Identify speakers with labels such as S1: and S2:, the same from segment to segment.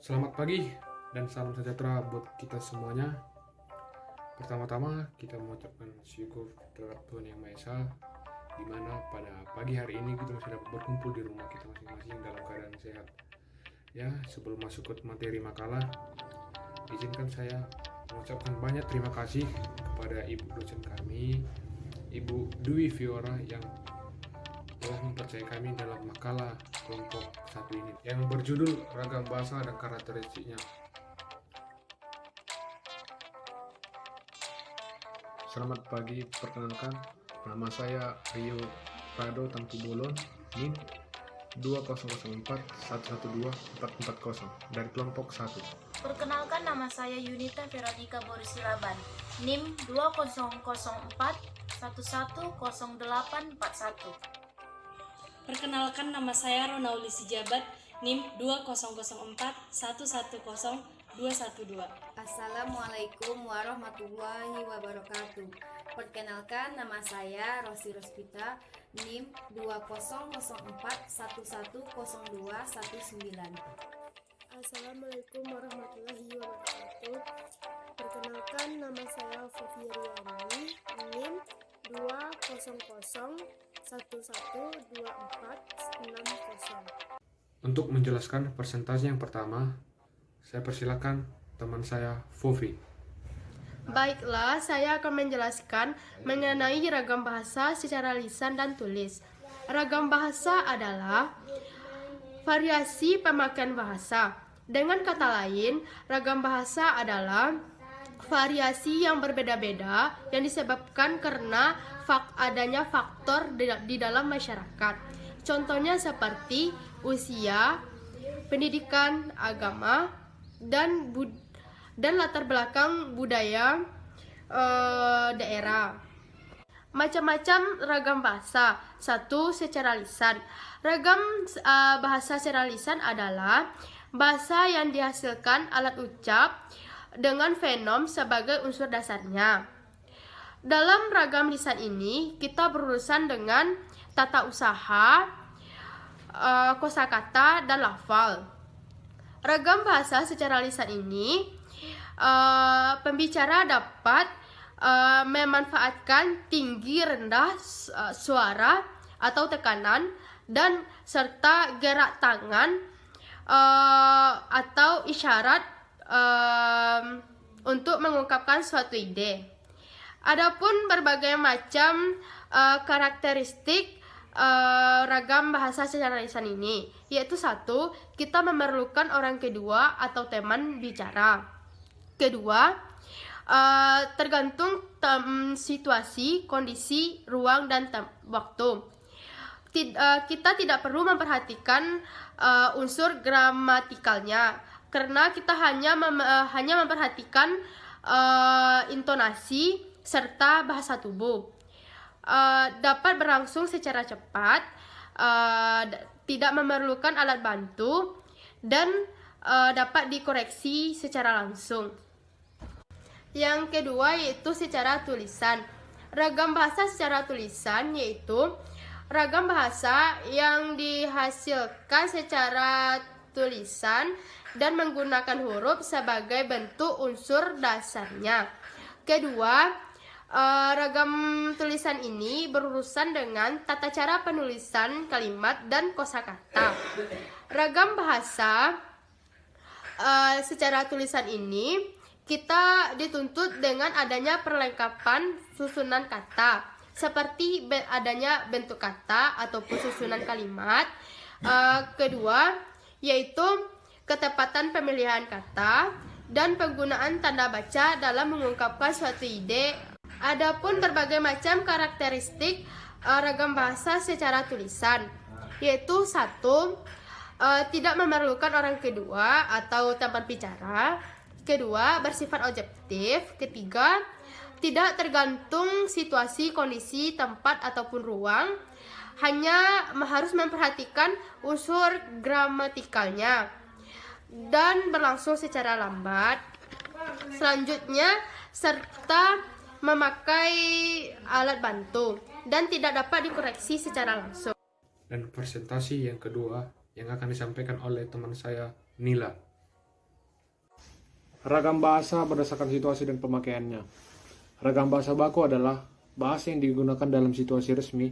S1: Selamat pagi dan salam sejahtera buat kita semuanya. Pertama-tama kita mengucapkan syukur terhadap Tuhan Yang Maha Esa, di mana pada pagi hari ini kita masih dapat berkumpul di rumah kita masing-masing dalam keadaan sehat. Ya, sebelum masuk ke materi makalah, izinkan saya mengucapkan banyak terima kasih kepada Ibu dosen kami, Ibu Dwi Fiora, yang telah mempercayai kami dalam makalah kelompok satu ini yang berjudul Ragam Bahasa dan Karakteristiknya. Selamat pagi, perkenalkan nama saya Rio Prado Tampu Bolon, NIM 2004112440 dari kelompok 1.
S2: Perkenalkan, nama saya Yunita Veronica Borisilaban, NIM 2004110841.
S3: Perkenalkan, nama saya Ronauli Sijabat, NIM 2004110212.
S4: Assalamualaikum warahmatullahi wabarakatuh. Perkenalkan, nama saya Rosi Rospita, NIM 2004110219.
S5: Assalamualaikum warahmatullahi wabarakatuh. Perkenalkan, nama saya Fofi Riani, NIM 200112460.
S1: Untuk menjelaskan presentasi yang pertama, saya persilakan teman saya Fofi.
S5: Baiklah, saya akan menjelaskan mengenai ragam bahasa secara lisan dan tulis. Ragam bahasa adalah variasi pemakaian bahasa. Dengan kata lain, ragam bahasa adalah variasi yang berbeda-beda yang disebabkan karena adanya faktor di dalam masyarakat. Contohnya seperti usia, pendidikan, agama, dan latar belakang budaya daerah. Macam-macam ragam bahasa. Satu, secara lisan. Ragam bahasa secara lisan adalah bahasa yang dihasilkan alat ucap dengan fonem sebagai unsur dasarnya. Dalam ragam lisan ini, kita berurusan dengan tata usaha, kosakata, dan lafal. Ragam bahasa secara lisan ini, pembicara dapat memanfaatkan tinggi rendah suara atau tekanan dan serta gerak tangan atau isyarat untuk mengungkapkan suatu ide. Adapun berbagai macam karakteristik ragam bahasa secara lisan ini, yaitu satu, kita memerlukan orang kedua atau teman bicara. Kedua, tergantung situasi, kondisi, ruang, dan waktu. Kita tidak perlu memperhatikan unsur gramatikalnya, karena kita hanya memperhatikan intonasi serta bahasa tubuh. Dapat berlangsung secara cepat, tidak memerlukan alat bantu, dan dapat dikoreksi secara langsung. Yang kedua yaitu secara tulisan. Ragam bahasa secara tulisan yaitu ragam bahasa yang dihasilkan secara tulisan dan menggunakan huruf sebagai bentuk unsur dasarnya. Kedua, ragam tulisan ini berurusan dengan tata cara penulisan kalimat dan kosakata. Ragam bahasa secara tulisan ini kita dituntut dengan adanya perlengkapan susunan kata, seperti adanya bentuk kata ataupun susunan kalimat. Kedua, yaitu ketepatan pemilihan kata dan penggunaan tanda baca dalam mengungkapkan suatu ide. Adapun berbagai macam karakteristik ragam bahasa secara tulisan, yaitu satu, tidak memerlukan orang kedua atau tempat bicara. Kedua, bersifat objektif. Ketiga, tidak tergantung situasi, kondisi, tempat, ataupun ruang. Hanya harus memperhatikan unsur gramatikalnya dan berlangsung secara lambat. Selanjutnya, serta memakai alat bantu dan tidak dapat dikoreksi secara langsung.
S1: Dan presentasi yang kedua yang akan disampaikan oleh teman saya Nila. Ragam bahasa berdasarkan situasi dan pemakaiannya. Ragam bahasa baku adalah bahasa yang digunakan dalam situasi resmi,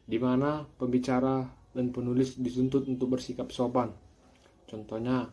S1: di mana pembicara dan penulis dituntut untuk bersikap sopan. Contohnya,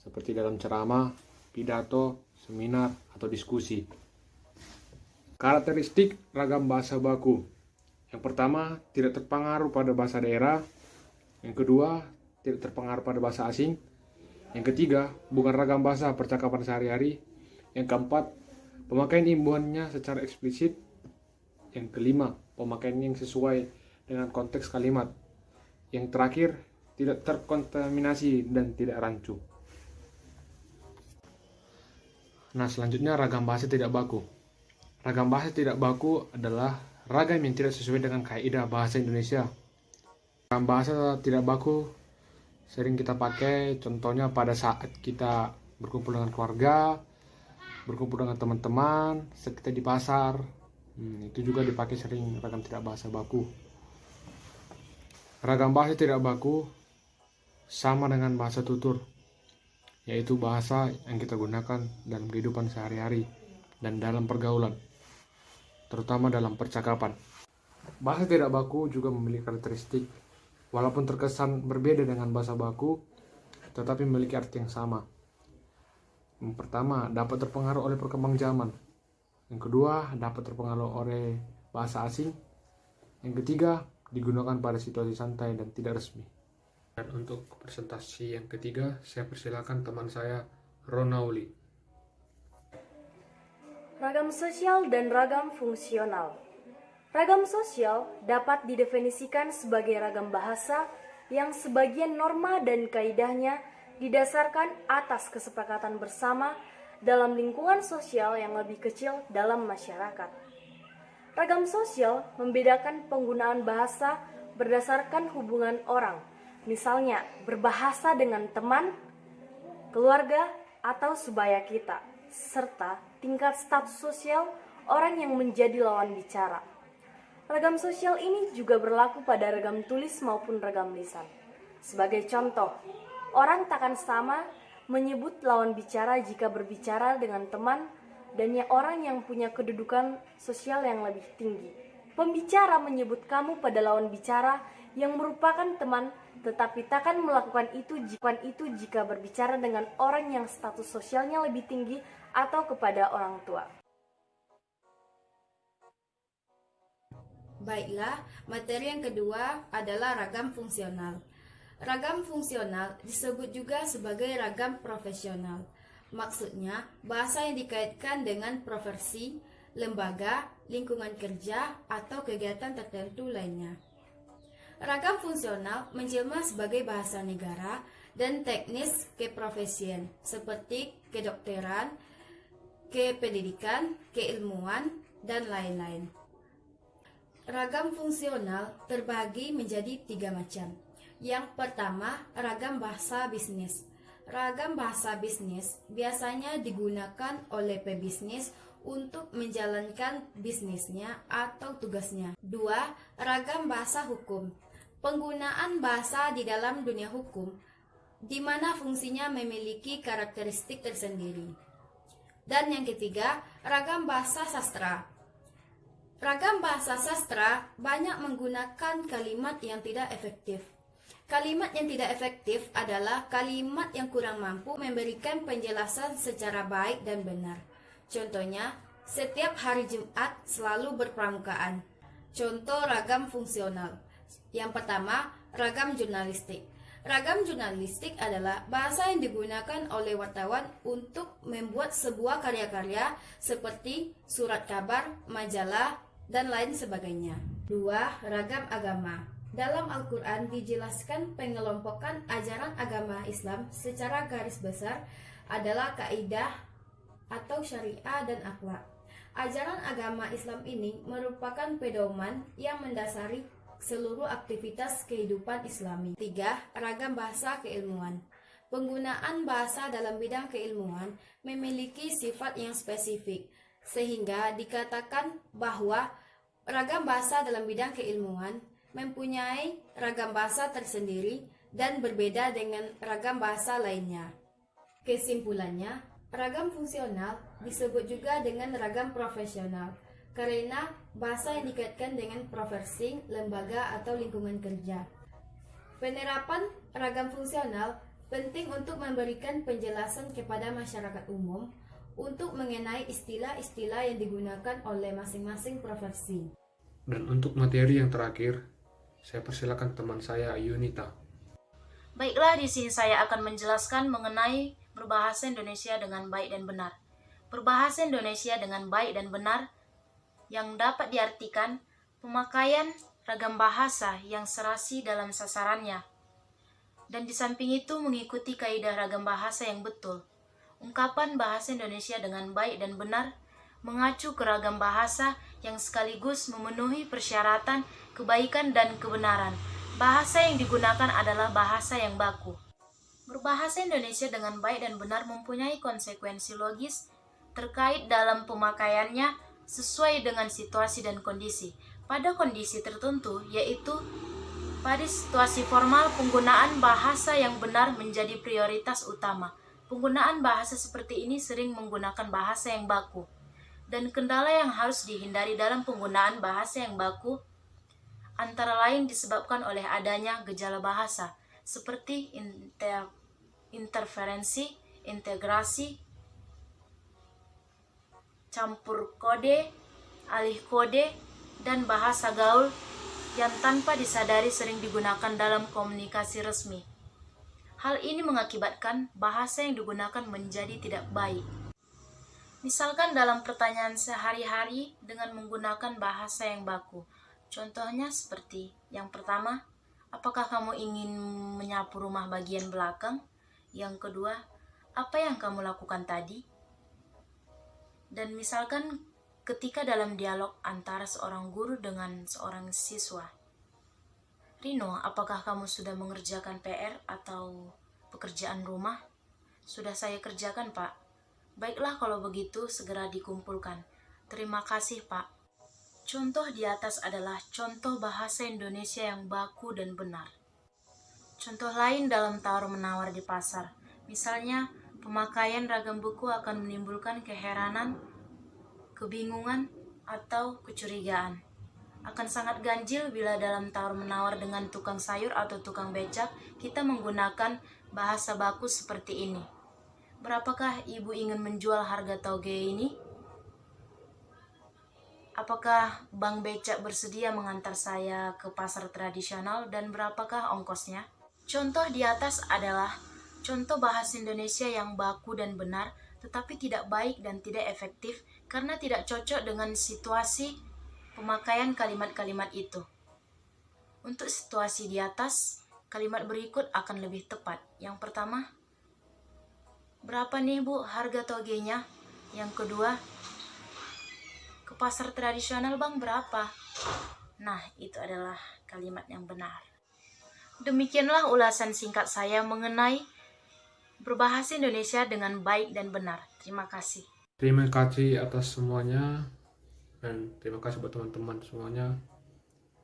S1: seperti dalam ceramah, pidato, seminar, atau diskusi. Karakteristik ragam bahasa baku. Yang pertama, tidak terpengaruh pada bahasa daerah. Yang kedua, tidak terpengaruh pada bahasa asing. Yang ketiga, bukan ragam bahasa percakapan sehari-hari. Yang keempat, pemakaian imbuhannya secara eksplisit. Yang kelima, pemakaian yang sesuai dengan konteks kalimat. Yang terakhir, tidak terkontaminasi dan tidak rancu. Nah, selanjutnya ragam bahasa tidak baku. Ragam bahasa tidak baku adalah ragam yang tidak sesuai dengan kaidah bahasa Indonesia. Ragam bahasa tidak baku sering kita pakai contohnya pada saat kita berkumpul dengan keluarga, berkumpul dengan teman-teman, saat kita di pasar. Itu juga dipakai sering ragam tidak bahasa baku. Ragam bahasa tidak baku sama dengan bahasa tutur, yaitu bahasa yang kita gunakan dalam kehidupan sehari-hari dan dalam pergaulan, terutama dalam percakapan. Bahasa tidak baku juga memiliki karakteristik, walaupun terkesan berbeda dengan bahasa baku, tetapi memiliki arti yang sama. Yang pertama, dapat terpengaruh oleh perkembangan zaman. Yang kedua, dapat terpengaruh oleh bahasa asing. Yang ketiga, digunakan pada situasi santai dan tidak resmi. Dan untuk presentasi yang ketiga, saya persilakan teman saya, Ronauli.
S3: Ragam sosial dan ragam fungsional. Ragam sosial dapat didefinisikan sebagai ragam bahasa yang sebagian norma dan kaidahnya didasarkan atas kesepakatan bersama dalam lingkungan sosial yang lebih kecil dalam masyarakat. Ragam sosial membedakan penggunaan bahasa berdasarkan hubungan orang, misalnya berbahasa dengan teman, keluarga, atau sebaya kita, serta tingkat status sosial orang yang menjadi lawan bicara. Ragam sosial ini juga berlaku pada ragam tulis maupun ragam lisan. Sebagai contoh, orang takkan sama menyebut lawan bicara jika berbicara dengan teman dan orang yang punya kedudukan sosial yang lebih tinggi. Pembicara menyebut kamu pada lawan bicara yang merupakan teman, tetapi takkan melakukan itu jika berbicara dengan orang yang status sosialnya lebih tinggi atau kepada orang tua.
S4: Baiklah, materi yang kedua adalah ragam fungsional. Ragam fungsional disebut juga sebagai ragam profesional. Maksudnya, bahasa yang dikaitkan dengan profesi, lembaga, lingkungan kerja, atau kegiatan tertentu lainnya. Ragam fungsional menjelma sebagai bahasa negara dan teknis keprofesian, seperti kedokteran, kependidikan, keilmuan, dan lain-lain. Ragam fungsional terbagi menjadi 3 macam. Yang pertama, ragam bahasa bisnis. Ragam bahasa bisnis biasanya digunakan oleh pebisnis untuk menjalankan bisnisnya atau tugasnya. 2. Ragam bahasa hukum. Penggunaan bahasa di dalam dunia hukum, di mana fungsinya memiliki karakteristik tersendiri. Dan yang ketiga, ragam bahasa sastra. Ragam bahasa sastra banyak menggunakan kalimat yang tidak efektif. Kalimat yang tidak efektif adalah kalimat yang kurang mampu memberikan penjelasan secara baik dan benar. Contohnya, setiap hari Jumat selalu berpramukaan. Contoh ragam fungsional. Yang pertama, ragam jurnalistik. Ragam jurnalistik adalah bahasa yang digunakan oleh wartawan untuk membuat sebuah karya-karya seperti surat kabar, majalah, dan lain sebagainya. 2. Ragam agama. Dalam Al-Quran dijelaskan pengelompokan ajaran agama Islam secara garis besar adalah kaidah atau syariah dan akhlak. Ajaran agama Islam ini merupakan pedoman yang mendasari seluruh aktivitas kehidupan Islami. 3. Ragam bahasa keilmuan. Penggunaan bahasa dalam bidang keilmuan memiliki sifat yang spesifik, sehingga dikatakan bahwa ragam bahasa dalam bidang keilmuan mempunyai ragam bahasa tersendiri dan berbeda dengan ragam bahasa lainnya. Kesimpulannya, Ragam fungsional disebut juga dengan ragam profesional karena bahasa yang dikaitkan dengan profesi, lembaga, atau lingkungan kerja. Penerapan ragam fungsional penting untuk memberikan penjelasan kepada masyarakat umum untuk mengenai istilah-istilah yang digunakan oleh masing-masing profesi.
S1: Dan untuk materi yang terakhir, saya persilakan teman saya Yunita.
S2: Baiklah, di sini saya akan menjelaskan mengenai berbahasa Indonesia dengan baik dan benar. Berbahasa Indonesia dengan baik dan benar yang dapat diartikan pemakaian ragam bahasa yang serasi dalam sasarannya. Dan di samping itu mengikuti kaidah ragam bahasa yang betul. Ungkapan bahasa Indonesia dengan baik dan benar mengacu ke ragam bahasa yang sekaligus memenuhi persyaratan kebaikan dan kebenaran. Bahasa yang digunakan adalah bahasa yang baku. Berbahasa Indonesia dengan baik dan benar mempunyai konsekuensi logis terkait dalam pemakaiannya sesuai dengan situasi dan kondisi. Pada kondisi tertentu, yaitu pada situasi formal, penggunaan bahasa yang benar menjadi prioritas utama. Penggunaan bahasa seperti ini sering menggunakan bahasa yang baku. Dan kendala yang harus dihindari dalam penggunaan bahasa yang baku antara lain disebabkan oleh adanya gejala bahasa seperti interferensi, integrasi, campur kode, alih kode, dan bahasa gaul yang tanpa disadari sering digunakan dalam komunikasi resmi. Hal ini mengakibatkan bahasa yang digunakan menjadi tidak baik. Misalkan dalam pertanyaan sehari-hari dengan menggunakan bahasa yang baku. Contohnya seperti yang pertama, apakah kamu ingin menyapu rumah bagian belakang? Yang kedua, apa yang kamu lakukan tadi? Dan misalkan ketika dalam dialog antara seorang guru dengan seorang siswa. Rino, apakah kamu sudah mengerjakan PR atau pekerjaan rumah? Sudah saya kerjakan, Pak. Baiklah kalau begitu, segera dikumpulkan. Terima kasih, Pak. Contoh di atas adalah contoh bahasa Indonesia yang baku dan benar. Contoh lain dalam tawar-menawar di pasar. Misalnya, pemakaian ragam buku akan menimbulkan keheranan, kebingungan, atau kecurigaan. Akan sangat ganjil bila dalam tawar-menawar dengan tukang sayur atau tukang becak, kita menggunakan bahasa baku seperti ini. Berapakah ibu ingin menjual harga toge ini? Apakah Bang Becak bersedia mengantar saya ke pasar tradisional dan berapakah ongkosnya? Contoh di atas adalah contoh bahasa Indonesia yang baku dan benar, tetapi tidak baik dan tidak efektif karena tidak cocok dengan situasi pemakaian kalimat-kalimat itu. Untuk situasi di atas, kalimat berikut akan lebih tepat. Yang pertama, berapa nih Bu harga togenya? Yang kedua, ke pasar tradisional Bang berapa? Nah, itu adalah kalimat yang benar. Demikianlah ulasan singkat saya mengenai berbahasa Indonesia dengan baik dan benar. Terima kasih.
S1: Terima kasih atas semuanya, dan terima kasih buat teman-teman semuanya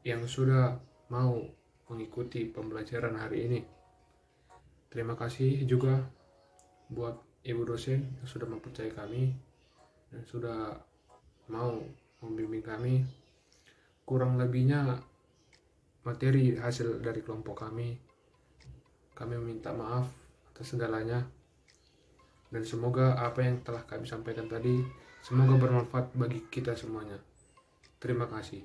S1: yang sudah mau mengikuti pembelajaran hari ini. Terima kasih juga buat Ibu dosen yang sudah mempercayai kami dan sudah mau membimbing kami. Kurang lebihnya materi hasil dari kelompok kami meminta maaf atas segalanya, dan semoga apa yang telah kami sampaikan tadi semoga bermanfaat bagi kita semuanya. Terima kasih.